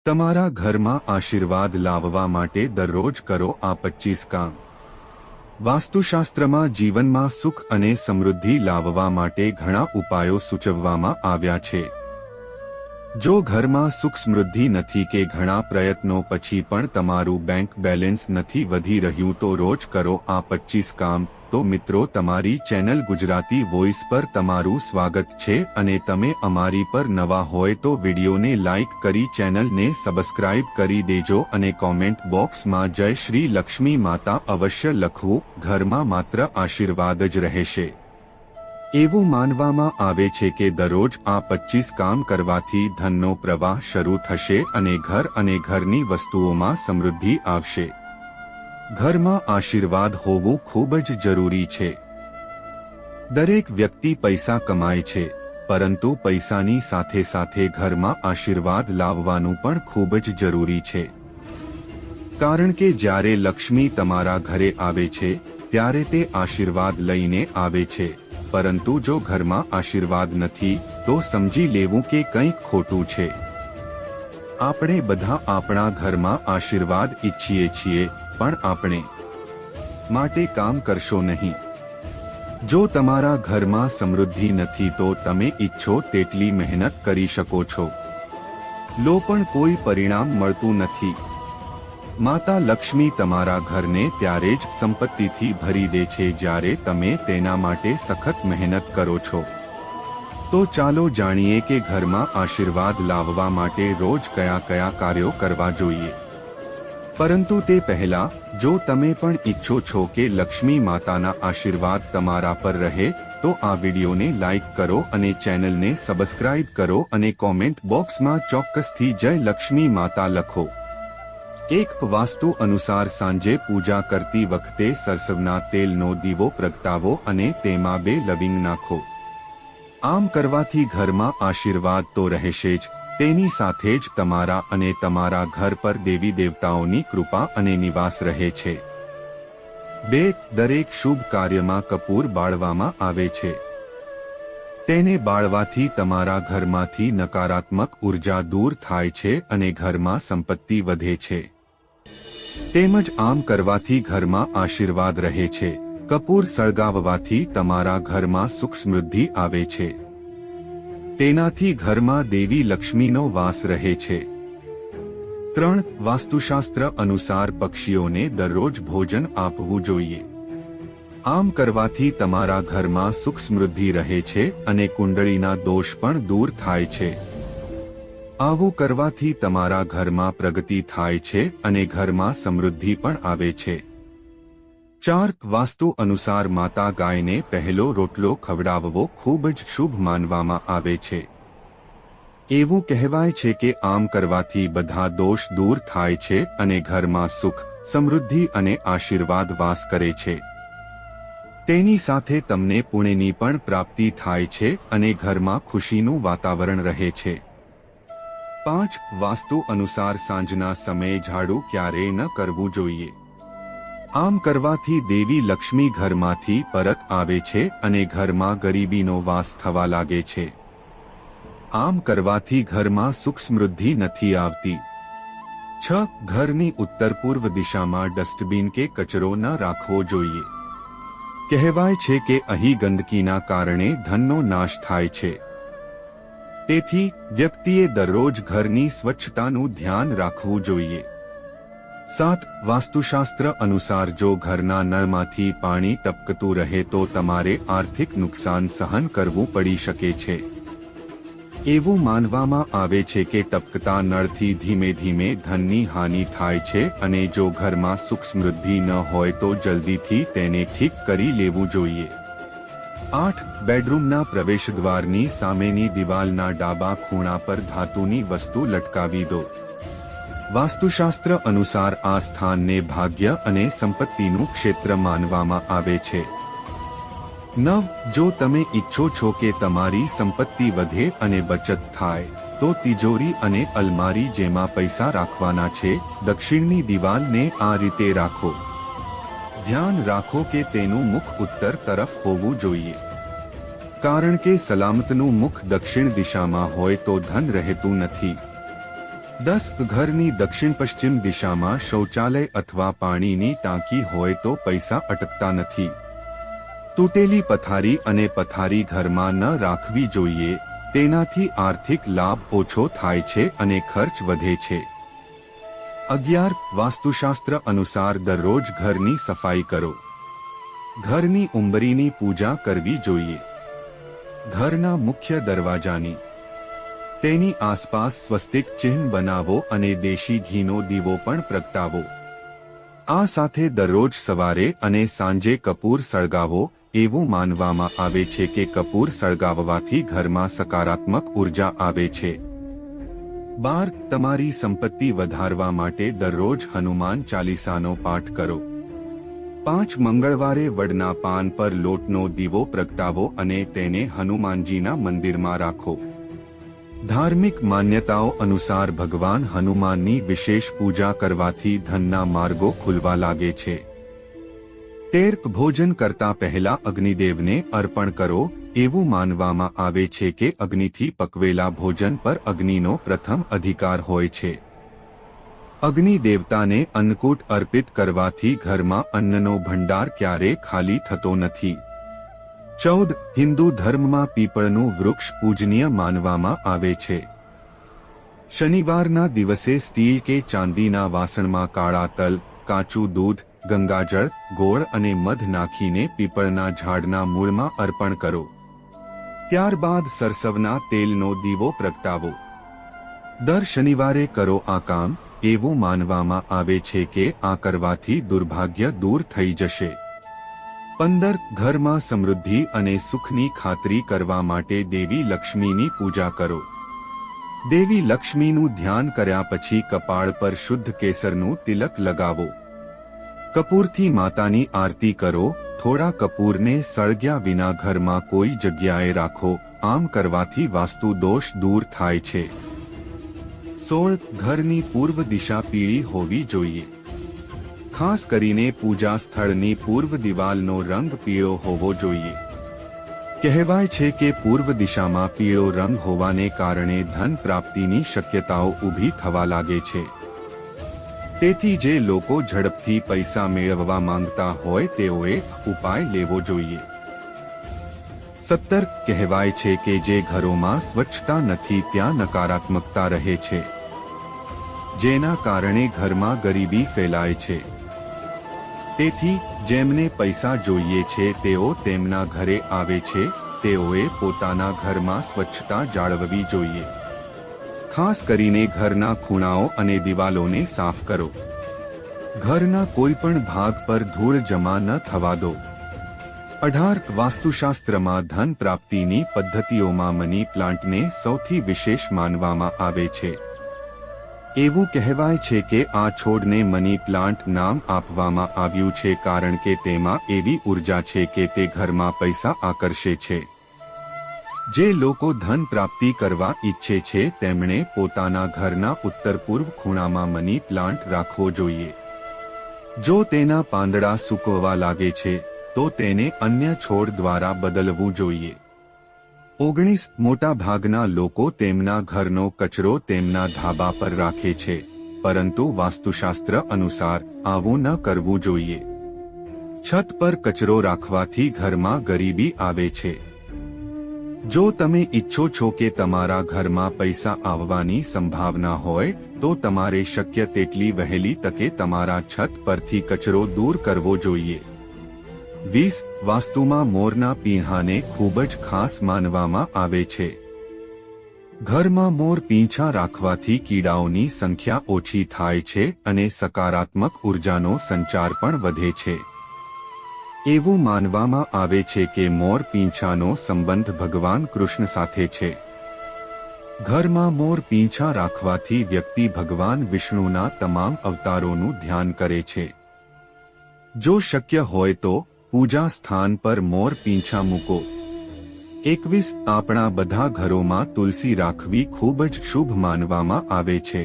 તમારા ઘરમાં આશીર્વાદ લાવવા માટે દરરોજ કરો આ 25 કામ। વાસ્તુશાસ્ત્રમાં જીવનમાં સુખ અને સમૃદ્ધિ લાવવા માટે ઘણા ઉપાયો સૂચવવામાં આવ્યા છે। જો ઘરમાં સુખ સમૃદ્ધિ નથી કે ઘણા પ્રયત્નો પછી પણ તમારું બેંક બેલેન્સ નથી વધી રહ્યું તો રોજ કરો આ 25 કામ। તો મિત્રો, તમારી ચેનલ ગુજરાતી વોઇસ પર તમારું સ્વાગત છે અને તમે અમારી પર નવા હોય તો વિડીયોને લાઇક કરી ચેનલને સબસ્ક્રાઇબ કરી દેજો અને કોમેન્ટ બોક્સમાં જય શ્રી લક્ષ્મી માતા અવશ્ય લખવું। ઘરમાં માત્ર આશીર્વાદ જ રહેશે એવું માનવામાં આવે છે કે દરરોજ આ 25 કામ કરવાથી ધનનો પ્રવાહ શરૂ થશે અને ઘર અને ઘરની વસ્તુઓમાં સમૃદ્ધિ આવશે। ઘરમાં આશીર્વાદ હોવું ખૂબ જ જરૂરી છે। દરેક વ્યક્તિ પૈસા કમાય છે, પરંતુ પૈસાની સાથે સાથે ઘરમાં આશીર્વાદ લાવવાનું પણ ખૂબ જ જરૂરી છે। કારણ કે જ્યારે લક્ષ્મી તમારા ઘરે આવે છે ત્યારે તે આશીર્વાદ લઈને આવે છે, પરંતુ જો ઘરમાં આશીર્વાદ નથી તો સમજી લેવું કે કંઈક ખોટું છે। આપણે બધા આપણા ઘરમાં આશીર્વાદ ઈચ્છીએ છીએ, પણ આપણે માટે કામ કરશો નહીં। જો તમારા ઘરમાં સમૃદ્ધિ નથી તો તમે ઈચ્છો તેટલી મહેનત કરી શકો છો, લો પણ કોઈ પરિણામ મળતું નથી। માતા લક્ષ્મી તમારા ઘરને ત્યારે જ સંપત્તિથી ભરી દે છે જ્યારે તમે તેના માટે સખત મહેનત કરો છો। તો ચાલો જાણીએ કે ઘરમાં આશીર્વાદ લાવવા માટે રોજ કયા કયા કાર્યો કરવા જોઈએ। પરંતુ તે પહેલા, જો તમે પણ ઈચ્છો છો કે લક્ષ્મી માતાના આશીર્વાદ તમારા પર રહે તો આ વિડીયોને લાઇક કરો અને ચેનલને સબસ્ક્રાઇબ કરો અને કોમેન્ટ બોક્સમાં ચોક્કસથી જય લક્ષ્મી માતા લખો। એક વાસ્તુ અનુસાર સાંજે પૂજા કરતી વખતે સરસવના તેલનો દીવો પ્રગટાવો અને તેમાં 2 લવિંગ નાખો। આમ કરવાથી ઘરમાં આશીર્વાદ તો રહેશે જ, તેની સાથે જ તમારા અને તમારા ઘર પર દેવી દેવતાઓની કૃપા અને નિવાસ રહે છે। 2. દરેક શુભ કાર્યમાં કપૂર બાળવામાં આવે છે। તેને બાળવાથી તમારા ઘરમાંથી નકારાત્મક ઉર્જા દૂર થાય છે અને ઘરમાં સંપત્તિ વધે છે। તેમજ આમ કરવાથી ઘરમાં આશીર્વાદ રહે છે। કપૂર સળગાવવાથી તમારા ઘરમાં સુખ સમૃદ્ધિ આવે છે। તેનાથી ઘરમાં દેવી લક્ષ્મીનો વાસ રહે છે। 3. વાસ્તુશાસ્ત્ર અનુસાર પક્ષીઓને દરરોજ ભોજન આપવું જોઈએ। આમ કરવાથી તમારા ઘરમાં સુખ સમૃદ્ધિ રહે છે અને કુંડળીના દોષ પણ દૂર થાય છે। આવું કરવાથી તમારા ઘરમાં પ્રગતિ થાય છે અને ઘરમાં સમૃદ્ધિ પણ આવે છે। 4. વાસ્તુ અનુસાર માતા ગાયને પહેલો રોટલો ખવડાવવો ખૂબ જ શુભ માનવામાં આવે છે। એવું કહેવાય છે કે આમ કરવાથી બધા દોષ દૂર થાય છે અને ઘરમાં સુખ, સમૃદ્ધિ અને આશીર્વાદ વાસ કરે છે। તેની સાથે તમને પુણ્યની પણ પ્રાપ્તિ થાય છે અને ઘરમાં ખુશીનું વાતાવરણ રહે છે। 5. વાસ્તુ અનુસાર સાંજના સમયે ઝાડુ ક્યારેય ન કરવું જોઈએ। આમ કરવાથી દેવી લક્ષ્મી ઘરમાંથી પરત આવે છે અને ઘરમાં ગરીબીનો વાસ થવા લાગે છે। આમ કરવાથી ઘરમાં સુખ સમૃદ્ધિ નથી આવતી। 6. ઘરની ઉત્તર પૂર્વ દિશામાં ડસ્ટબિન કે કચરો ન રાખવો જોઈએ। કહેવાય છે કે અહીં ગંદકીના કારણે ધનનો નાશ થાય છે। તેથી વ્યક્તિએ દરરોજ ઘરની સ્વચ્છતાનું ધ્યાન રાખવું જોઈએ। 7. વાસ્તુશાસ્ત્ર અનુસાર જો ઘરના નળમાંથી પાણી ટપકતું રહે તો તમારે આર્થિક નુકસાન સહન કરવું પડી શકે છે। એવું માનવામાં આવે છે કે ટપકતા નળથી ધીમે ધીમે ધનની હાનિ થાય છે અને જો ઘરમાં સુખ સમૃદ્ધિ ન હોય તો જલ્દીથી તેને ઠીક કરી લેવું જોઈએ। 8. બેડરૂમના પ્રવેશદ્વારની સામેની દિવાલના ડાબા ખૂણા પર ધાતુની વસ્તુ લટકાવી દો। વાસ્તુશાસ્ત્ર અનુસાર આ સ્થાનને ભાગ્ય અને સંપત્તિનું ક્ષેત્ર માનવામાં આવે છે। 9. જો તમે ઈચ્છો છો કે તમારી સંપત્તિ વધે અને બચત થાય તો તિજોરી અને અલમારી જેમાં પૈસા રાખવાના છે, દક્ષિણની દિવાલને આ રીતે રાખો। ધ્યાન રાખો કે તેનું મુખ ઉત્તર તરફ હોવું જોઈએ, કારણ કે સલામતનું મુખ દક્ષિણ દિશામાં હોય તો ધન રહેતું નથી। 10 ઘરની દક્ષિણ પશ્ચિમ દિશામાં શૌચાલય અથવા પાણીની ટાંકી હોય તો પૈસા અટકતા નથી. તૂટેલી પથારી અને પથારી ઘરમાં ન રાખવી જોઈએ, તેનાથી આર્થિક લાભ ઓછો થાય છે અને ખર્ચ વધે છે. 11 વાસ્તુશાસ્ત્ર અનુસાર દરરોજ ઘરની સફાઈ કરો. ઘરની ઉંબરીની પૂજા કરવી જોઈએ. ઘરના મુખ્ય દરવાજાની તેની આસપાસ સ્વસ્તિક ચિહ્ન બનાવો અને દેશી ઘીનો દીવો પણ પ્રગટાવો. આ સાથે દરરોજ સવારે અને સાંજે કપૂર સળગાવો. એવું માનવામાં આવે છે કે કપૂર સળગાવવાથી ઘરમાં સકારાત્મક ઉર્જા આવે છે. 12 તમારી સંપત્તિ વધારવા માટે દરરોજ હનુમાન ચાલીસાનો પાઠ કરો. 5 મંગળવારે વડના પાન પર લોટનો દીવો પ્રગટાવો અને તેને હનુમાનજીના મંદિરમાં રાખો. ધાર્મિક માન્યતાઓ અનુસાર ભગવાન હનુમાનની વિશેષ પૂજા કરવાથી ધનના માર્ગો ખુલવા લાગે છે. 13 ભોજન કરતા પહેલા અગ્નિદેવને અર્પણ કરો. એવું માનવામાં આવે છે કે અગ્નિથી પકવેલા ભોજન પર અગ્નિનો પ્રથમ અધિકાર હોય છે. અગ્નિ દેવતાને અન્નકૂટ અર્પિત કરવાથી ઘરમાં અન્નનો ભંડાર ક્યારે ખાલી થતો નથી. 14 હિન્દુ ધર્મમાં પીપળનું વૃક્ષ પૂજનીય માનવામાં આવે છે. શનિવારના દિવસે સ્ટીલ કે ચાંદીના વાસણમાં કાળા તલ, કાચું દૂધ, ગંગાજળ, ગોળ અને મધ નાખીને પીપળના ઝાડના મૂળમાં અર્પણ કરો. ત્યારબાદ સરસવના તેલનો દીવો પ્રગટાવો. દર શનિવારે કરો આ કામ. એવું માનવામાં આવે છે કે આ કરવાથી દુર્ભાગ્ય દૂર થઈ જશે. 15 ઘરમાં સમૃદ્ધિ અને સુખની ખાતરી કરવા માટે દેવી લક્ષ્મીની પૂજા કરો. દેવી લક્ષ્મીનું ધ્યાન કર્યા પછી કપાળ પર શુદ્ધ કેસરનું તિલક લગાવો. કપૂરથી માતાની આરતી કરો. થોડા કપૂરને સળગ્યા વિના ઘરમાં કોઈ જગ્યાએ રાખો. આમ કરવાથી વાસ્તુ દોષ દૂર થાય છે. 16 ઘરની પૂર્વ દિશા પીળી હોવી જોઈએ. ખાસ કરીને પૂજા સ્થળની પૂર્વ દિવાલનો રંગ પીળો હોવો જોઈએ. કહેવાય છે કે પૂર્વ દિશામાં પીળો રંગ હોવાને કારણે ધન પ્રાપ્તિની શક્યતાઓ ઊભી થવા લાગે છે. તેથી જે લોકો ઝડપથી પૈસા મેળવવા માંગતા હોય તેઓએ ઉપાય લેવો જોઈએ. 17 કહેવાય છે કે જે ઘરોમાં સ્વચ્છતા નથી ત્યાં નકારાત્મકતા રહે છે, જેના કારણે ઘરમાં ગરીબી ફેલાય છે. તેથી જેમને પૈસા જોઈએ છે તેઓ તેમના ઘરે આવે છે. તેઓએ પોતાના ઘરમાં સ્વચ્છતા જાળવવી જોઈએ. ખાસ કરીને ઘરના ખૂણાઓ અને દિવાલોને સાફ કરો. ઘરના કોઈ પણ ભાગ પર ધૂળ જમા ન થવા દો. 18 વાસ્તુશાસ્ત્રમાં ધન પ્રાપ્તિની પદ્ધતિઓમાં મની પ્લાન્ટને સૌથી વિશેષ માનવામાં આવે છે. એવું કહેવાય છે કે આ છોડને મની પ્લાન્ટ નામ આપવામાં આવ્યું છે કારણ કે તેમાં એવી ઉર્જા છે કે તે ઘરમાં પૈસા આકર્ષે છે. જે લોકો ધન પ્રાપ્તિ કરવા ઈચ્છે છે તેમણે પોતાના ઘરના ઉત્તર પૂર્વ ખૂણામાં મની પ્લાન્ટ રાખવો જોઈએ. જો તેના પાંદડા સૂકવવા લાગે છે તો તેને અન્ય છોડ દ્વારા બદલવું જોઈએ. 19 મોટા ભાગના લોકો તેમના ઘરનો કચરો તેમના ધાબા પર રાખે છે, પરંતુ વાસ્તુશાસ્ત્ર અનુસાર આવું ન કરવું જોઈએ. છત પર કચરો રાખવાથી ઘરમાં ગરીબી આવે છે. જો તમે ઈચ્છો છો કે તમારા ઘરમાં પૈસા આવવાની સંભાવના હોય તો તમારે શક્ય તેટલી વહેલી તકે તમારા છત પરથી કચરો દૂર કરવો જોઈએ. 20 વાસ્તુમાં મોરના પીંછાને ખૂબ જ ખાસ માનવામાં આવે છે. ઘરમાં મોર પીંછા રાખવાથી કીડાઓની સંખ્યા ઓછી થાય છે અને સકારાત્મક ઉર્જાનો સંચાર પણ વધે છે. એવું માનવામાં આવે છે કે મોર પીંછાનો સંબંધ ભગવાન કૃષ્ણ સાથે છે. ઘરમાં મોર પીંછા રાખવાથી વ્યક્તિ ભગવાન વિષ્ણુના તમામ અવતારોનું ધ્યાન કરે છે. જો શક્ય હોય તો પૂજા સ્થાન પર મોર પીંછા મૂકો. 21 આપણા બધા ઘરોમાં તુલસી રાખવી ખૂબ જ શુભ માનવામાં આવે છે.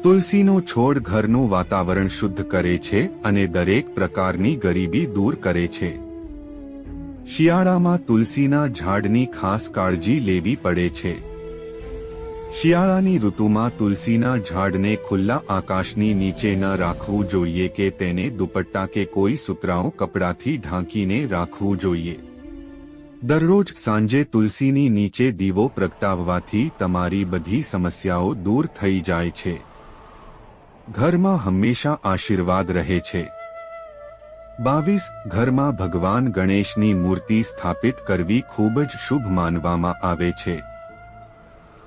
તુલસીનો છોડ ઘરનું વાતાવરણ શુદ્ધ કરે છે અને દરેક પ્રકારની ગરીબી દૂર કરે છે. શિયાળામાં તુલસીના ઝાડની ખાસ કાળજી લેવી પડે છે. શિયાળાની ઋતુમાં તુલસીના ઝાડને ખુલ્લા આકાશની નીચે ન રાખવું જોઈએ કે તેને દુપટ્ટા કે કોઈ સુતરાઉ કપડાથી ઢાંકીને રાખવું જોઈએ. દરરોજ સાંજે તુલસીની નીચે દીવો પ્રગટાવવાથી તમારી બધી સમસ્યાઓ દૂર થઈ જાય છે. ઘરમાં હંમેશા આશીર્વાદ રહે છે. 22. ઘરમાં ભગવાન ગણેશની મૂર્તિ સ્થાપિત કરવી ખૂબ જ શુભ માનવામાં આવે છે.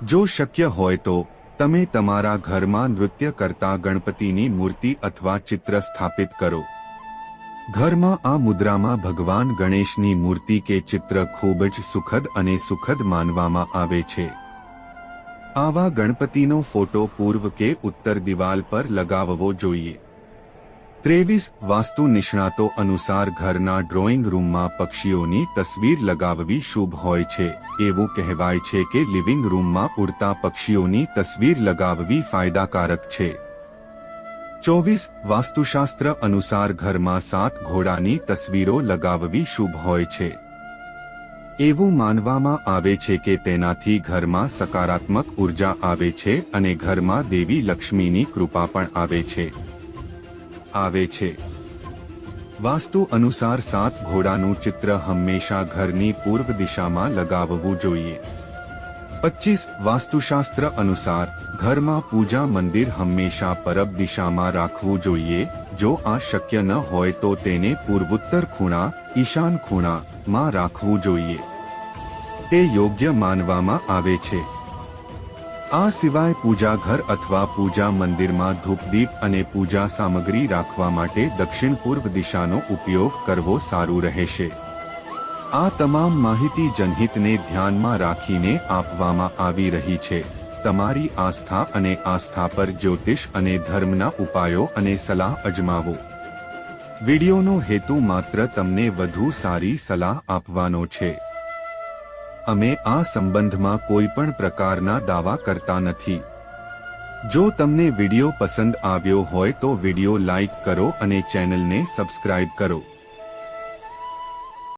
જો શક્ય હોય તો તમે તમારા ઘરમાં નૃત્ય કરતા ગણપતિની મૂર્તિ અથવા ચિત્ર સ્થાપિત કરો. ઘરમાં આ મુદ્રામાં ભગવાન ગણેશની મૂર્તિ કે ચિત્ર ખૂબ જ સુખદ અને સુખદ માનવામાં આવે છે. આવા ગણપતિનો ફોટો પૂર્વ કે ઉત્તર દિવાલ પર લગાવવો જોઈએ. 23. વાસ્તુ નિષ્ણાતો અનુસાર ઘરના ડ્રોઈંગ રૂમમાં પક્ષીઓની તસવીર લગાવવી શુભ હોય છે. એવું કહેવાય છે કે લિવિંગ રૂમમાં ઉડતા પક્ષીઓની તસવીર લગાવવી ફાયદાકારક છે. 24. વાસ્તુશાસ્ત્ર અનુસાર ઘરમાં 7 ઘોડાની તસવીરો લગાવવી શુભ હોય છે. એવું માનવામાં આવે છે કે તેનાથી ઘરમાં સકારાત્મક ઉર્જા આવે છે અને ઘરમાં દેવી લક્ષ્મીની કૃપા પણ આવે છે. વાસ્તુ અનુસાર 7 ઘોડાનું ચિત્ર હંમેશા ઘરની પૂર્વ દિશામાં લગાવવું જોઈએ. 25. વાસ્તુશાસ્ત્ર અનુસાર ઘરમાં પૂજા મંદિર હંમેશા પરબ દિશામાં રાખવું જોઈએ. જો આ શક્ય ન હોય તો તેને પૂર્વોત્તર ખૂણા, ઈશાન ખૂણામાં રાખવું જોઈએ. તે યોગ્ય માનવામાં આવે છે. આ સિવાય પૂજા ઘર અથવા પૂજા મંદિરમાં ધૂપદીપ અને પૂજા સામગ્રી રાખવા માટે દક્ષિણ પૂર્વ દિશાનો ઉપયોગ કરવો સારું રહેશે. આ તમામ માહિતી જનહિતને ધ્યાનમાં રાખીને આપવામાં આવી રહી છે. તમારી આસ્થા અને આસ્થા પર જ્યોતિષ અને ધર્મના ઉપાયો અને સલાહ અજમાવો. વિડિયોનો હેતુ માત્ર તમને વધુ સારી સલાહ આપવાનો છે. અમે આ સંબંધમાં કોઈ પણ પ્રકારના દાવા કરતા નથી. જો તમને વિડિયો પસંદ આવ્યો હોય તો વિડિયો લાઈક કરો અને ચેનલને સબસ્ક્રાઇબ કરો.